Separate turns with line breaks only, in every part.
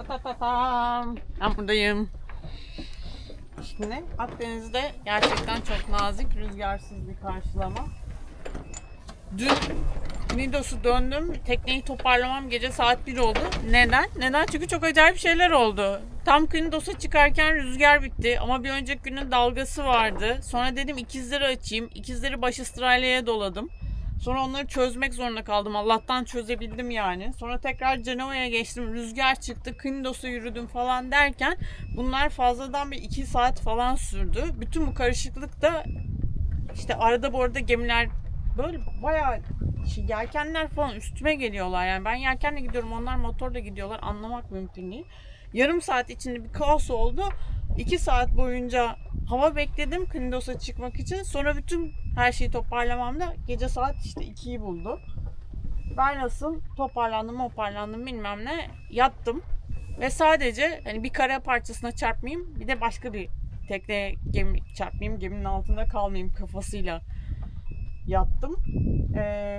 Ben buradayım. Şimdi Akdeniz'de gerçekten çok nazik, rüzgarsız bir karşılama. Dün Midos'u döndüm. Tekneyi toparlamam gece saat 1 oldu. Neden? Neden? Çünkü çok acayip şeyler oldu. Tam Knidos'a çıkarken rüzgar bitti. Ama bir önceki günün dalgası vardı. Sonra dedim ikizleri açayım. İkizleri baş ıstralya'ya doladım. Sonra onları çözmek zorunda kaldım. Allah'tan çözebildim yani. Sonra tekrar Cenova'ya geçtim. Rüzgar çıktı. Knidos'a yürüdüm falan derken bunlar fazladan bir 2 saat falan sürdü. Bütün bu karışıklık da işte arada bu arada gemiler böyle bayağı yelkenler falan üstüme geliyorlar. Yani ben yelkenle gidiyorum. Onlar motorla gidiyorlar. Anlamak mümkün değil. Yarım saat içinde bir kaos oldu. 2 saat boyunca hava bekledim Knidos'a çıkmak için. Sonra bütün her şeyi toparlamamda gece saat işte 2'yi buldu. Ben nasıl toparlandım bilmem ne yattım. Ve sadece hani bir kara parçasına çarpmayayım, bir de başka bir tekneye çarpmayayım, geminin altında kalmayayım kafasıyla yattım.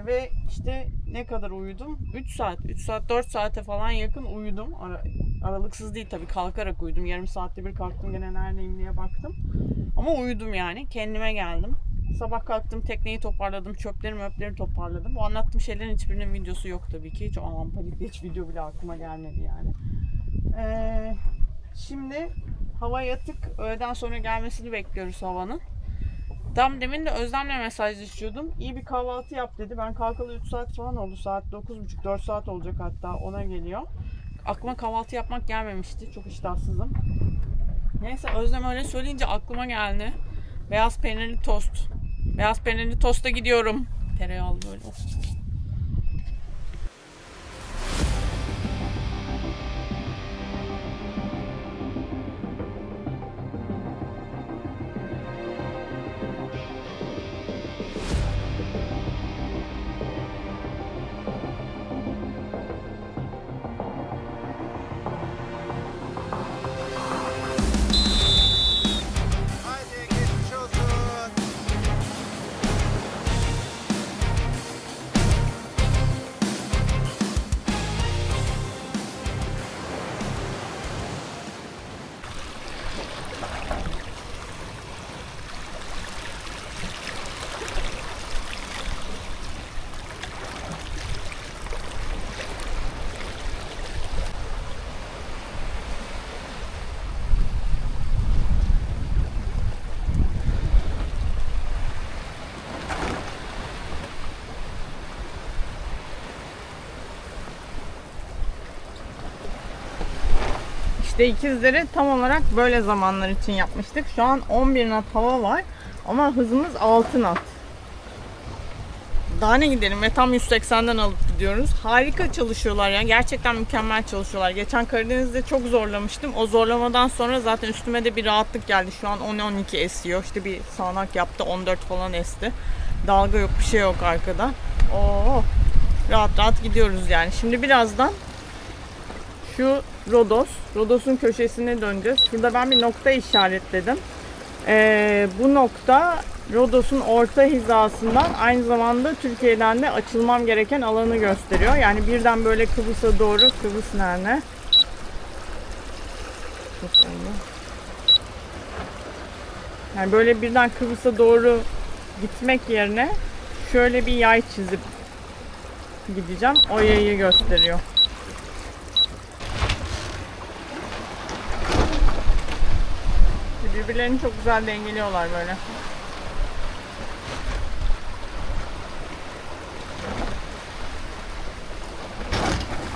Ve işte ne kadar uyudum? 3 saat, 4 saate falan yakın uyudum. Aralıksız değil tabii, kalkarak uyudum. Yarım saatte bir kalktım, gene neredeyim diye baktım. Ama uyudum yani, kendime geldim. Sabah kalktım, tekneyi toparladım, çöpleri toparladım. Bu anlattığım şeylerin hiçbirinin videosu yok tabii ki. Hiç panikle hiç video bile aklıma gelmedi yani. Şimdi hava yatık, öğleden sonra gelmesini bekliyoruz havanın. Tam demin de Özlem'le mesajlaşıyordum. İyi bir kahvaltı yap dedi. Ben kalkalı 3 saat falan oldu. Saat 9.30-4 saat olacak hatta, ona geliyor. Aklıma kahvaltı yapmak gelmemişti. Çok iştahsızım. Neyse, Özlem öyle söyleyince aklıma geldi. Beyaz peynirli tost. Beyaz peynirli tosta gidiyorum. Tereyağlı böyle. İşte ikizleri tam olarak böyle zamanlar için yapmıştık. Şu an 11 knot hava var ama hızımız 6 knot. Daha ne gidelim ve tam 180'den alıp gidiyoruz. Harika çalışıyorlar yani, gerçekten mükemmel çalışıyorlar. Geçen Karadeniz'de çok zorlamıştım. O zorlamadan sonra zaten üstüme de bir rahatlık geldi. Şu an 10-12 esiyor. İşte bir sağanak yaptı, 14 falan esti. Dalga yok, bir şey yok arkada. Oo, rahat rahat gidiyoruz yani. Şimdi birazdan şu Rodos'un köşesine döneceğiz. Şurada ben bir nokta işaretledim. Bu nokta Rodos'un orta hizasından aynı zamanda Türkiye'den de açılmam gereken alanı gösteriyor. Yani birden böyle Kıbrıs'a doğru, Kıbrıs nerede? Yani böyle birden Kıbrıs'a doğru gitmek yerine şöyle bir yay çizip gideceğim. O yayı gösteriyor. Birbirlerini çok güzel dengeliyorlar böyle.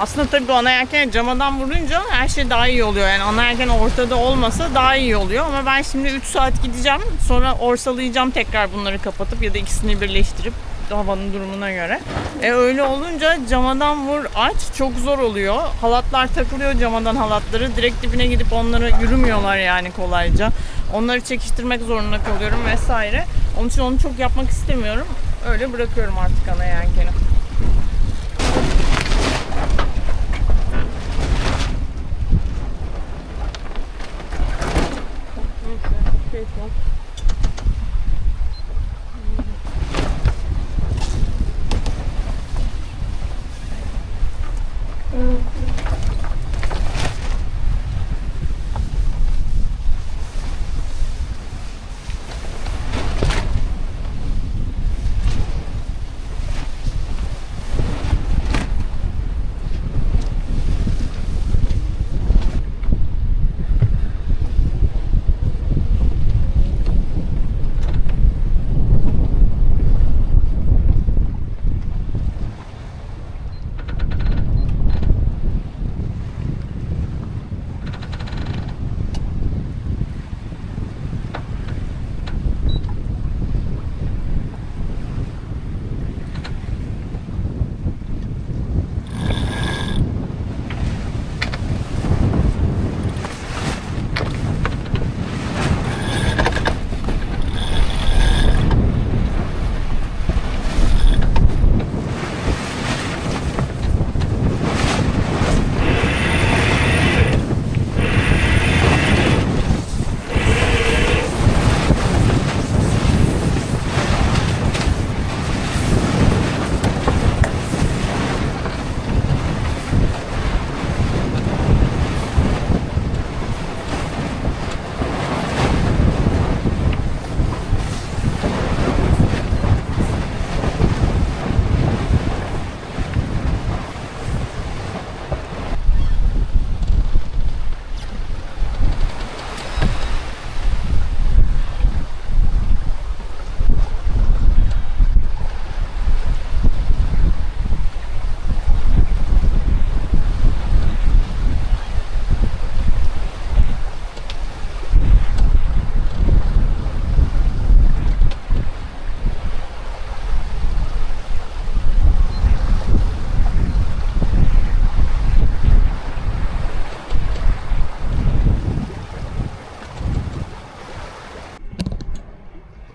Aslında tabii bu ana yelken camadan vurunca her şey daha iyi oluyor. Yani ana yelken ortada olmasa daha iyi oluyor. Ama ben şimdi 3 saat gideceğim. Sonra orsalayacağım tekrar bunları kapatıp ya da ikisini birleştirip havanın durumuna göre. Öyle olunca camadan vur aç çok zor oluyor. Halatlar takılıyor, camadan halatları. Direkt dibine gidip onları yürümüyorlar yani kolayca. Onları çekiştirmek zorunda kalıyorum vesaire. Onun için onu çok yapmak istemiyorum. Öyle bırakıyorum artık ana yelkeni.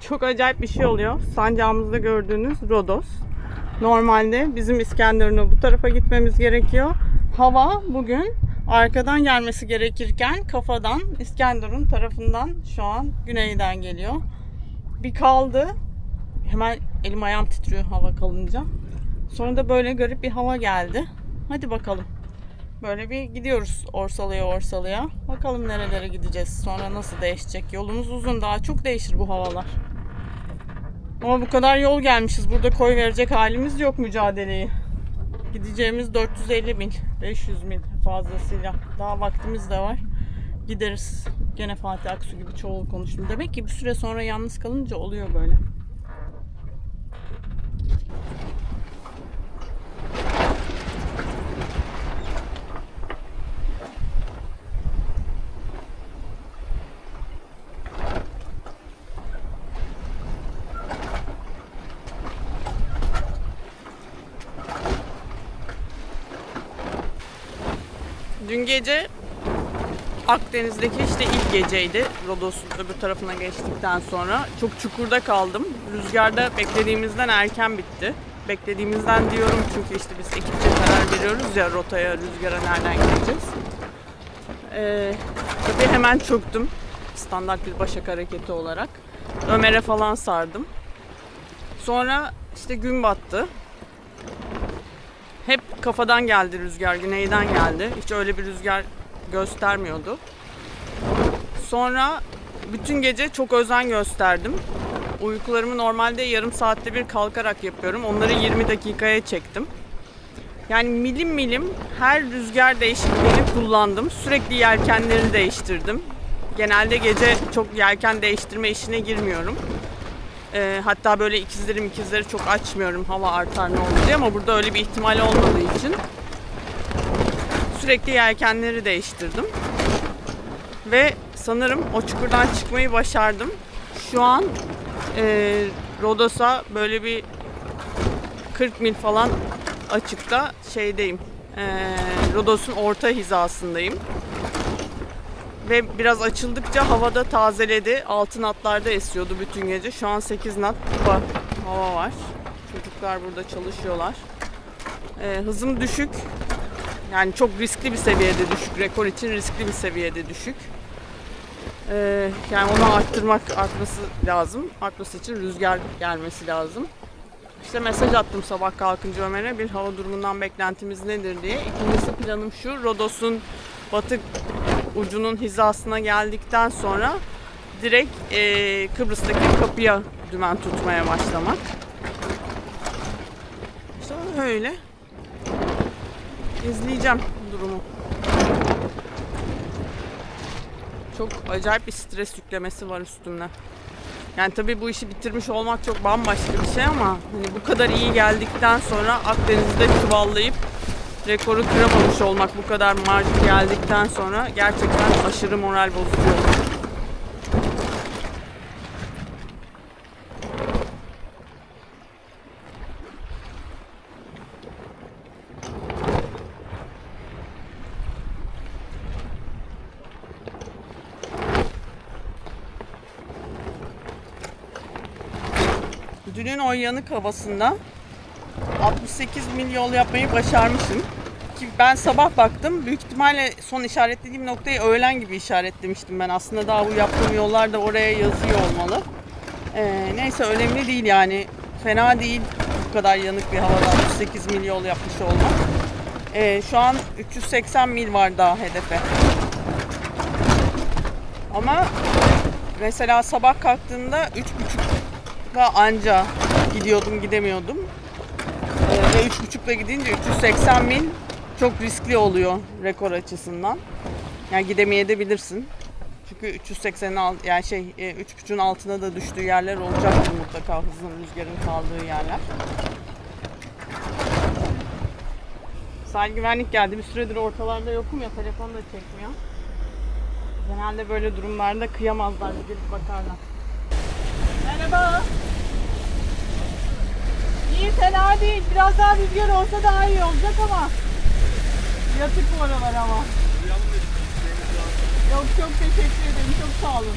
çok acayip bir şey oluyor. Sancağımızda gördüğünüz Rodos. Normalde bizim İskenderun'a bu tarafa gitmemiz gerekiyor. Hava bugün arkadan gelmesi gerekirken kafadan, İskenderun tarafından şu an güneyden geliyor. Bir kaldı. Hemen elim ayağım titriyor hava kalınca. Sonra da böyle garip bir hava geldi. Hadi bakalım. Böyle bir gidiyoruz orsalaya. Bakalım nerelere gideceğiz. Sonra nasıl değişecek. Yolumuz uzun. Daha çok değişir bu havalar. Ama bu kadar yol gelmişiz. Burada koy verecek halimiz yok mücadeleyi. Gideceğimiz 450 mil, 500 mil fazlasıyla. Daha vaktimiz de var. Gideriz. Gene Fatih Aksu gibi çoğul konuştum. Demek ki bir süre sonra yalnız kalınca oluyor böyle. Dün gece Akdeniz'deki işte ilk geceydi. Rodos'un öbür tarafına geçtikten sonra çok çukurda kaldım. Rüzgarda beklediğimizden erken bitti. Beklediğimizden diyorum çünkü işte biz ekipçe karar veriyoruz ya rotaya, rüzgara nereden gideceğiz. Tabii hemen çöktüm. Standart bir başak hareketi olarak. Ömer'e falan sardım. Sonra işte gün battı. Hep kafadan geldi rüzgar, güneyden geldi. Hiç öyle bir rüzgar göstermiyordu. Sonra bütün gece çok özen gösterdim. Uykularımı normalde yarım saatte bir kalkarak yapıyorum. Onları 20 dakikaya çektim. Yani milim milim her rüzgar değişikliğini kullandım. Sürekli yelkenleri değiştirdim. Genelde gece çok yelken değiştirme işine girmiyorum. Hatta böyle ikizleri çok açmıyorum hava artar ne olur diye, ama burada öyle bir ihtimal olmadığı için sürekli yelkenleri değiştirdim. Ve sanırım o çukurdan çıkmayı başardım. Şu an Rodos'a böyle bir 40 mil falan açıkta şeydeyim. Rodos'un orta hizasındayım. Ve biraz açıldıkça havada tazeledi. 6 knotlarda esiyordu bütün gece. Şu an 8 knot hava var. Çocuklar burada çalışıyorlar. Hızım düşük. Yani çok riskli bir seviyede düşük. Rekor için riskli bir seviyede düşük. Yani onu artması lazım. Artması için rüzgar gelmesi lazım. İşte mesaj attım sabah kalkınca Ömer'e, bir hava durumundan beklentimiz nedir diye. İkincisi planım şu: Rodos'un batı ucunun hizasına geldikten sonra direkt Kıbrıs'taki kapıya dümen tutmaya başlamak. İşte öyle. İzleyeceğim durumu. Çok acayip bir stres yüklemesi var üstümde. Yani tabii bu işi bitirmiş olmak çok bambaşka bir şey, ama hani bu kadar iyi geldikten sonra Akdeniz'de çuvallayıp rekoru kıramamış olmak, bu kadar marjı geldikten sonra gerçekten aşırı moral bozucu oldu. Dünün o yanık havasında 68 mil yol yapmayı başarmışım. Ki ben sabah baktım. Büyük ihtimalle son işaretlediğim noktayı öğlen gibi işaretlemiştim ben. Aslında daha bu yaptığım yollar da oraya yazıyor olmalı. Neyse, önemli değil yani. Fena değil bu kadar yanık bir havada 68 mil yol yapmış olmak. Şu an 380 mil var daha hedefe. Ama mesela sabah kalktığımda 3.30'da anca gidemiyordum. Ve 3.30'da gidince 380 mil çok riskli oluyor rekor açısından. Yani gidemeyebilirsin. Çünkü 380'in yani 3.5'un altına da düştüğü yerler olacaktır mutlaka, hızın, rüzgarın kaldığı yerler. Sahil güvenlik geldi. Bir süredir ortalarda yokum ya, telefon da çekmiyor. Genelde böyle durumlarda kıyamazlar, bir gelip bakarlar. Merhaba. İyi, fena değil. Biraz daha rüzgar olsa daha iyi olacak ama yatık bu aralar ama. Yok, çok teşekkür ederim. Çok sağ olun.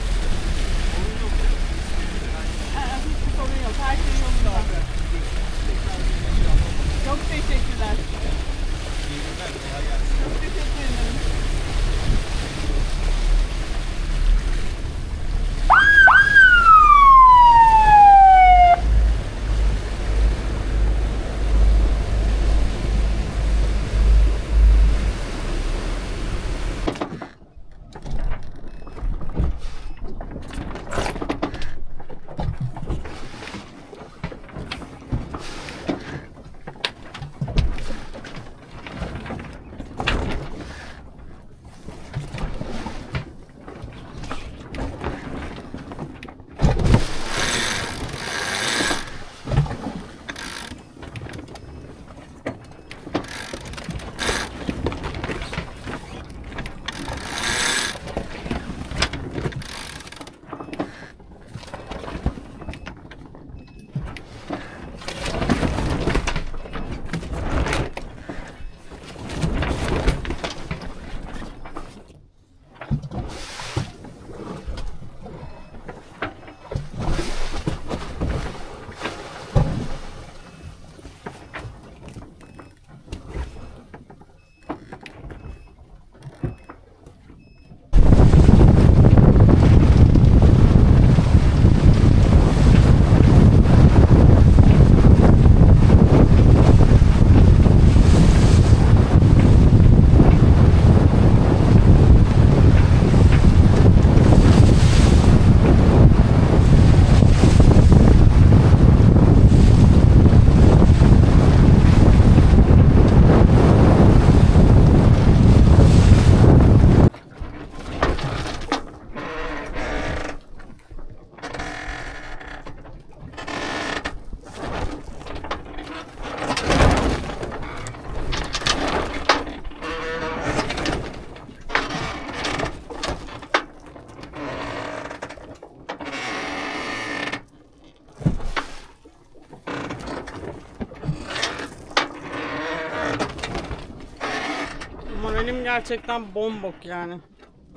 Durum gerçekten bombok yani.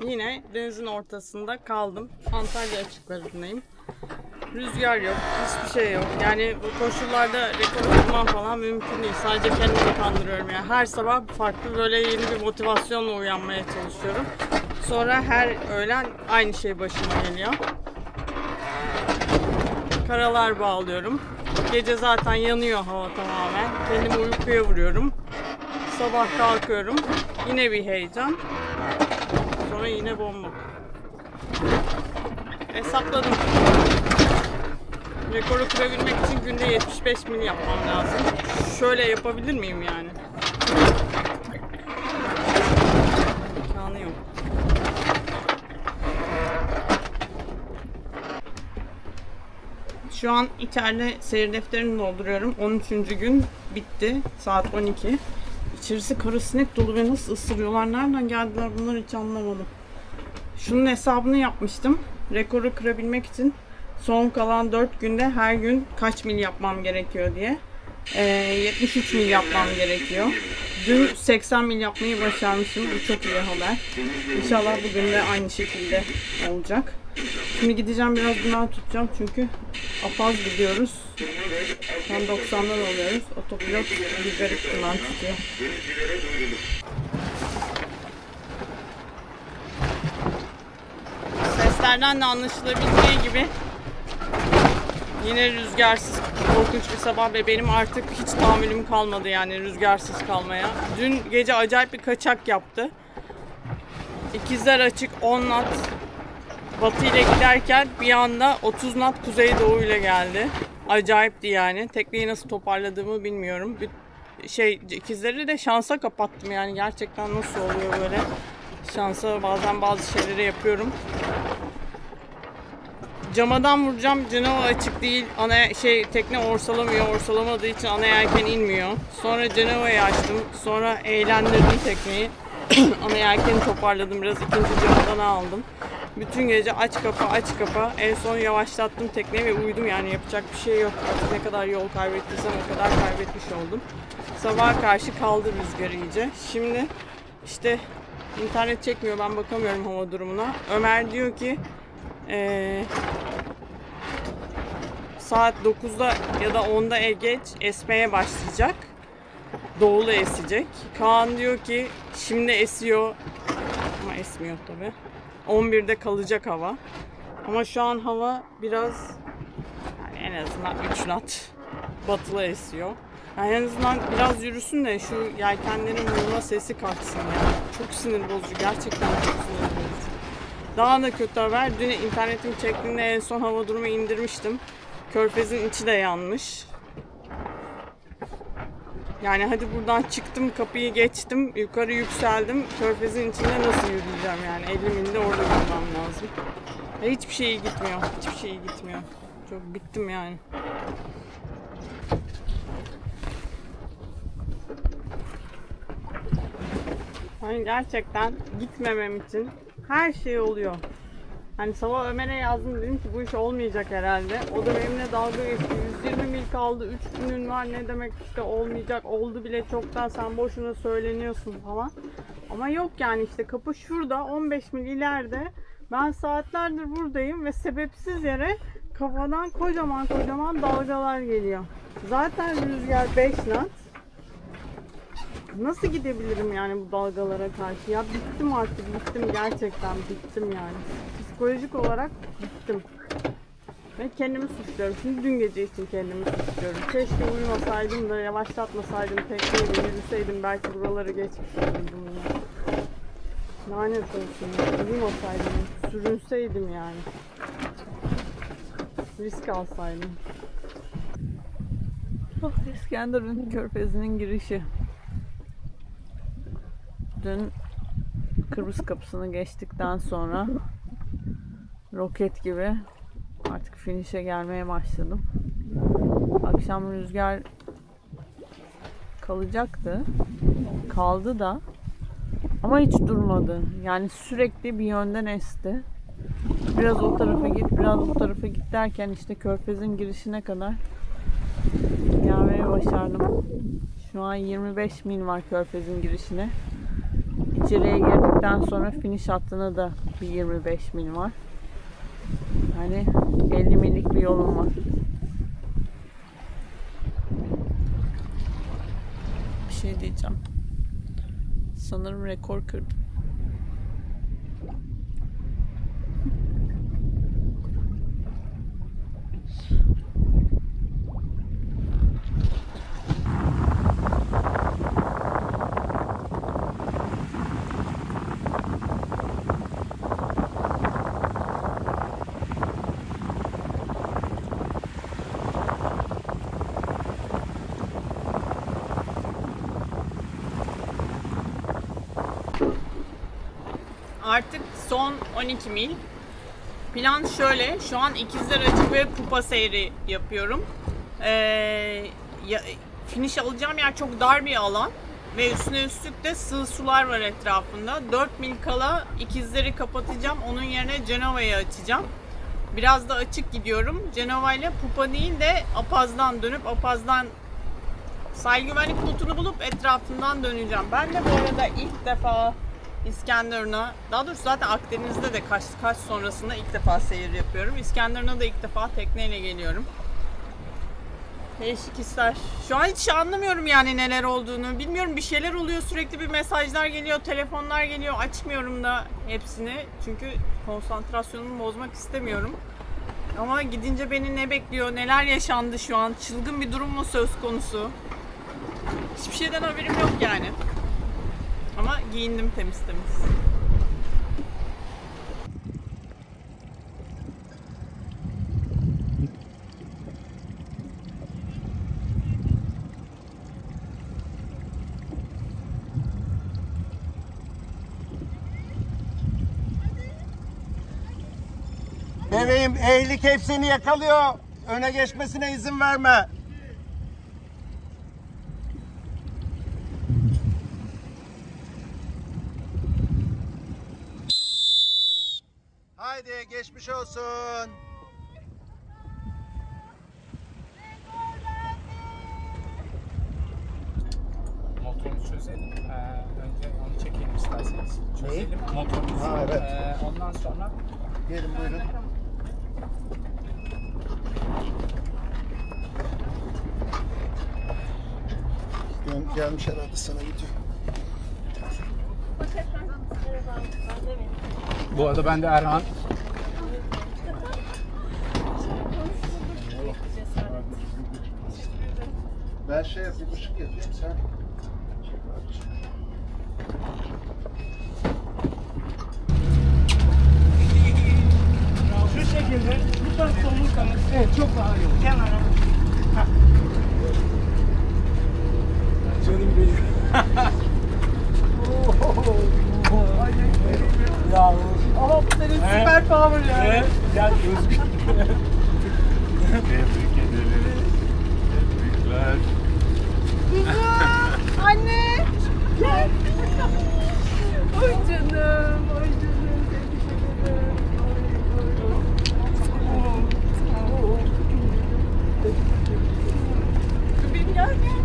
Yine denizin ortasında kaldım. Antalya açıklarındayım. Rüzgar yok, hiçbir şey yok. Yani bu koşullarda rekor kırmam falan mümkün değil. Sadece kendimi kandırıyorum yani. Her sabah farklı böyle yeni bir motivasyonla uyanmaya çalışıyorum. Sonra her öğlen aynı şey başıma geliyor. Karalar bağlıyorum. Gece zaten yanıyor hava tamamen. Kendimi uykuya vuruyorum. Sabah kalkıyorum. Yine bir heyecan. Sonra yine bomba. Hesapladım. Rekoru kırabilmek için günde 75 mil yapmam lazım. Şöyle yapabilir miyim yani? İmkanı yok. Şu an içeride seyir defterini dolduruyorum. 13. gün bitti. Saat 12. İçerisi kara sinek dolu ve nasıl ısırıyorlar? Nereden geldiler bunlar hiç anlamadım. Şunun hesabını yapmıştım. Rekoru kırabilmek için son kalan 4 günde her gün kaç mil yapmam gerekiyor diye. 73 mil yapmam gerekiyor. Dün 80 mil yapmayı başarmışım. Bu çok iyi haber. İnşallah bugün de aynı şekilde olacak. Şimdi gideceğim biraz dümen tutacağım çünkü apaz gidiyoruz. Tam 90'dan oluyoruz. Otopilot bir garip dümen tutuyor. Seslerden de anlaşılabildiği gibi yine rüzgarsız korkunç bir sabah ve benim artık hiç tahammülüm kalmadı yani rüzgarsız kalmaya. Dün gece acayip bir kaçak yaptı. İkizler açık 10 knot batı ile giderken bir anda 30 knot kuzeydoğu ile geldi. Acayipti yani. Tekneyi nasıl toparladığımı bilmiyorum. İkizleri de şansa kapattım yani. Gerçekten nasıl oluyor böyle? Şansa bazen bazı şeyleri yapıyorum. Camadan vuracağım. Cenova açık değil. Tekne orsalamıyor. Orsalamadığı için ana yelken inmiyor. Sonra Cenova'yı açtım. Sonra eğlendirdim tekneyi. Ana yelkeni toparladım. Biraz ikinci camadan aldım. Bütün gece aç kapa. En son yavaşlattım tekneyi ve uyudum yani yapacak bir şey yok. Artık ne kadar yol kaybettiysem o kadar kaybetmiş oldum. Sabaha karşı kaldı rüzgar iyice. Şimdi işte internet çekmiyor. Ben bakamıyorum hava durumuna. Ömer diyor ki saat 9'da ya da 10'da geç esmeye başlayacak. Doğulu esecek. Kaan diyor ki şimdi esiyor ama esmiyor tabi. 11'de kalacak hava. Ama şu an hava biraz yani en azından 3 knot batılı esiyor. Yani en azından biraz yürüsün de şu yelkenlerin vurma sesi kalksın yani. Çok sinir bozucu. Gerçekten çok sinir bozucu. Daha da kötü haber. Dün internetim çektiğinde en son hava durumu indirmiştim. Körfezin içi de yanmış. Yani hadi buradan çıktım, kapıyı geçtim, yukarı yükseldim. Körfezin içinde nasıl yürüyeceğim yani? 50 milde orada durmam lazım. Hiçbir şey iyi gitmiyor. Hiçbir şey iyi gitmiyor. Çok bittim yani. Hani gerçekten gitmemem için her şey oluyor. Hani sabah Ömer'e yazdım, dedim ki bu iş olmayacak herhalde. O da benimle dalga geçti. 120 mil kaldı, 3 günün var, ne demek işte olmayacak, oldu bile çoktan, sen boşuna söyleniyorsun falan. Ama yok yani, işte kapı şurada 15 mil ileride. Ben saatlerdir buradayım ve sebepsiz yere kafadan kocaman dalgalar geliyor. Zaten rüzgar 5 knot. Nasıl gidebilirim yani bu dalgalara karşı? Ya bittim artık, bittim gerçekten, bittim yani. Psikolojik olarak bittim. Ve kendimi suçluyorum. Şimdi dün gece için kendimi suçluyorum. Keşke uyumasaydım da yavaşlatmasaydım, tekneyle yürüseydim, belki buraları geçmiş olurdum ya. Lanet olsun. Uyumasaydım, sürünseydim yani. Risk alsaydım. Oh, İskenderun Körfezi'nin girişi. Dün Kıbrıs kapısını geçtikten sonra roket gibi artık finish'e gelmeye başladım. Akşam rüzgar kalacaktı. Kaldı da ama hiç durmadı. Yani sürekli bir yönden esti. Biraz o tarafa git, biraz bu tarafa git derken işte Körfez'in girişine kadar gelmeye başardım. Şu an 25 mil var Körfez'in girişine.
içeriye girdikten sonra finish hattına da bir 25 mil var. Yani 50 millik bir yolum var. Bir şey diyeceğim. Sanırım rekor kırdım. Artık son 12 mil. Plan şöyle. Şu an İkizler Açık ve Pupa seyri yapıyorum. Finish alacağım yer çok dar bir alan. Ve üstüne üstlük de sığ sular var etrafında. 4 mil kala İkizleri kapatacağım. Onun yerine Cenova'yı açacağım. Biraz da açık gidiyorum. Cenova ile Pupa değil de Apaz'dan dönüp Apaz'dan sahil güvenlik notunu bulup etrafından döneceğim. Ben de bu arada ilk defa İskenderun'a, daha doğrusu zaten Akdeniz'de de kaç sonrasında ilk defa seyir yapıyorum. İskenderun'a da ilk defa tekneyle geliyorum. Değişik hisler. Şu an hiç anlamıyorum yani neler olduğunu. Bilmiyorum, bir şeyler oluyor, sürekli bir mesajlar geliyor, telefonlar geliyor. Açmıyorum da hepsini. Çünkü konsantrasyonumu bozmak istemiyorum. Ama gidince beni ne bekliyor, neler yaşandı şu an? Çılgın bir durum mu söz konusu? Hiçbir şeyden haberim yok yani. Ama giyindim temiz temiz.
Bebeğim, eğilik hepsini yakalıyor. Öne geçmesine izin verme. Haydi geçmiş olsun.
Motorunu çözelim. Önce onu çekelim isterseniz. Çözelim
Neyi?
motorumuzu.
Ha, evet.
Ondan sonra
Gelin buyurun. Gelmiş herhalde sana video.
bu arada ben de Erhan.
Ben şey yapayım, ışık yapayım sen.
Şu şekilde bu tarafta olursanız evet çok daha iyi olur. Kenara. Canım benim. Ya
Ama bu senin süper power yani.
evet, gel Özgür. Tebrik ederim. Tebrikler.
Anne! Gel! Oy canım, oy canım. Tebrik ederim. Bebeğim gel, gel.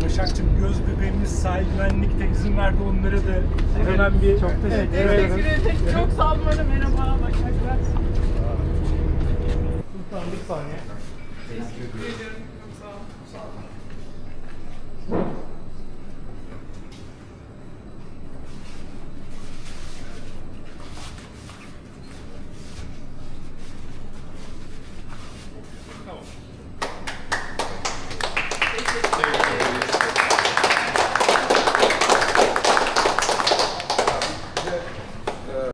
Başakçığım, göz bebeğimiz sahil güvenlikte izin verdi, onlara da hemen bir çok teşekkür
Teşekkür ederim. Çok sağ olun. Merhaba. Başaklar.
Sultan bir saniye.
Teşekkür ederim. Çok sağ olun.